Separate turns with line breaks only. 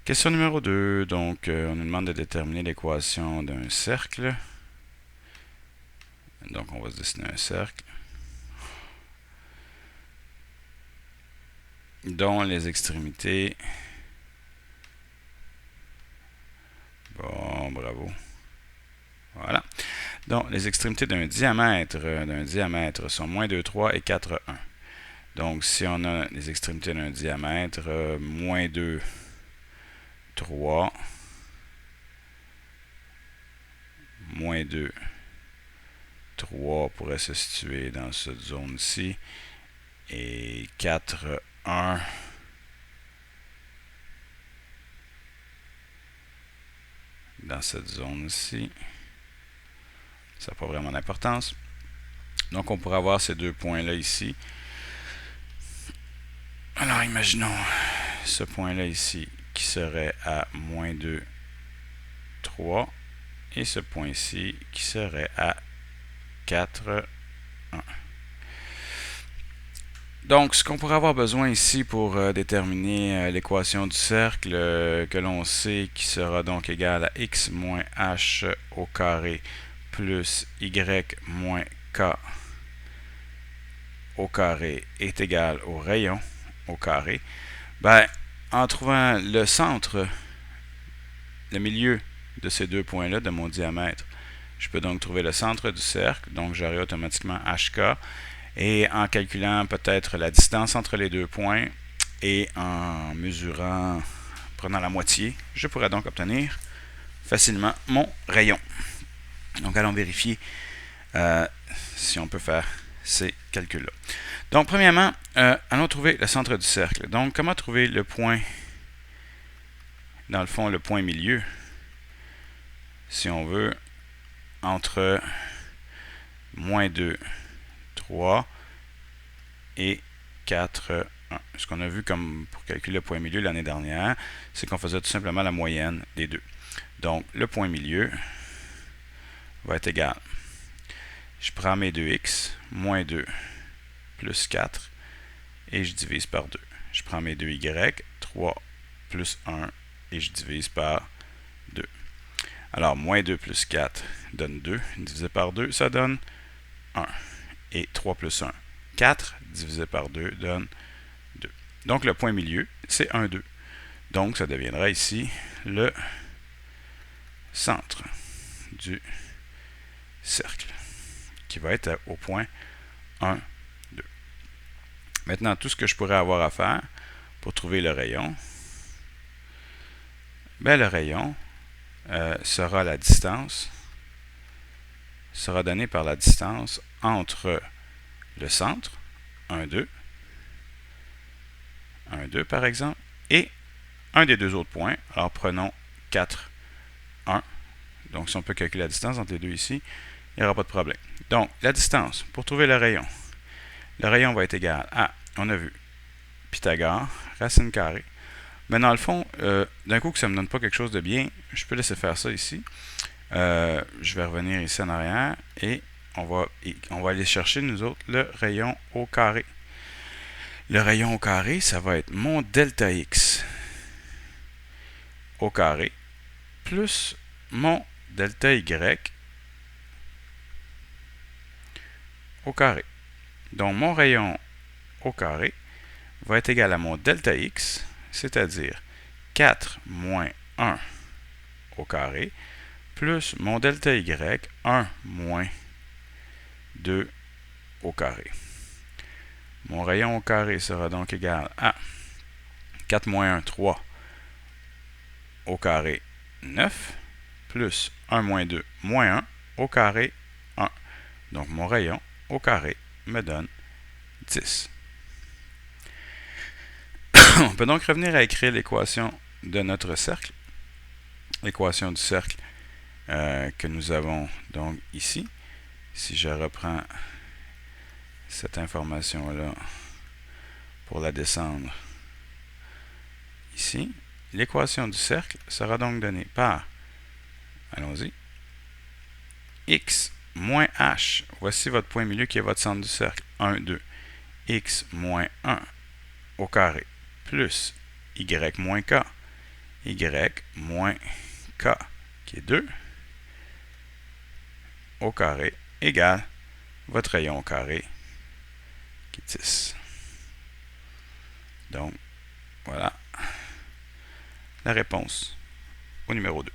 Question numéro 2. Donc, on nous demande de déterminer l'équation d'un cercle. Donc, on va se dessiner un cercle dont les extrémités... Bon, bravo. Voilà. Donc, les extrémités d'un diamètre sont moins 2, 3 et 4, 1. Donc, si on a les extrémités d'un diamètre, moins 2, 3, moins 2, 3 pourrait se situer dans cette zone-ci, et 4, 1, dans cette zone-ci. Ça n'a pas vraiment d'importance. Donc, on pourrait avoir ces deux points-là ici. Alors, imaginons ce point-là ici qui serait à moins 2, 3, et ce point-ci qui serait à 4, 1. Donc, ce qu'on pourrait avoir besoin ici pour déterminer l'équation du cercle que l'on sait qui sera donc égale à x moins h au carré plus y moins k au carré est égal au rayon au carré, ben, en trouvant le centre, le milieu de ces deux points-là, de mon diamètre, je peux donc trouver le centre du cercle, donc j'aurai automatiquement hk, et en calculant peut-être la distance entre les deux points, et en mesurant, prenant la moitié, je pourrais donc obtenir facilement mon rayon. Donc allons vérifier si on peut faire ces calculs-là. Donc premièrement, allons trouver le centre du cercle. Donc comment trouver le point, dans le fond le point milieu, si on veut, entre moins 2, 3 et 4, 1. Ce qu'on a vu comme pour calculer le point milieu l'année dernière, c'est qu'on faisait tout simplement la moyenne des deux. Donc, le point milieu va être égal. Je prends mes 2x, moins 2 plus 4, et je divise par 2. Je prends mes 2y, 3 plus 1, et je divise par 2. Alors, moins 2 plus 4 donne 2, divisé par 2, ça donne 1. Et 3 plus 1, 4, divisé par 2 donne 2. Donc, le point milieu, c'est 1, 2. Donc, ça deviendra ici le centre du cercle, qui va être au point 1, 2. Maintenant, tout ce que je pourrais avoir à faire pour trouver le rayon, ben, le rayon sera la distance, sera donné par la distance entre le centre, 1, 2, 1, 2 par exemple, et un des deux autres points. Alors prenons 4, 1. Donc si on peut calculer la distance entre les deux ici, il n'y aura pas de problème. Donc la distance, pour trouver le rayon va être égal à, on a vu, Pythagore, racine carrée. Mais dans le fond, d'un coup que ça ne me donne pas quelque chose de bien, je peux laisser faire ça ici. Je vais revenir ici en arrière et on va aller chercher, nous autres, le rayon au carré. Le rayon au carré, ça va être mon delta x au carré plus mon delta y au carré. Donc, mon rayon au carré va être égal à mon delta x, c'est-à-dire 4 moins 1 au carré, plus mon delta y, 1 moins 2 au carré. Mon rayon au carré sera donc égal à 4 moins 1, 3 au carré, 9, plus 1 moins 2, moins 1 au carré, 1. Donc, mon rayon au carré me donne 10. On peut donc revenir à écrire l'équation de notre cercle. L'équation du cercle que nous avons donc ici. Si je reprends cette information-là pour la descendre ici, l'équation du cercle sera donc donnée par, allons-y, x moins h, voici votre point milieu qui est votre centre du cercle, 1, 2, x moins 1 au carré, plus y moins k y moins k, qui est 2, au carré, égale votre rayon au carré, qui est 10. Donc, voilà la réponse au numéro 2.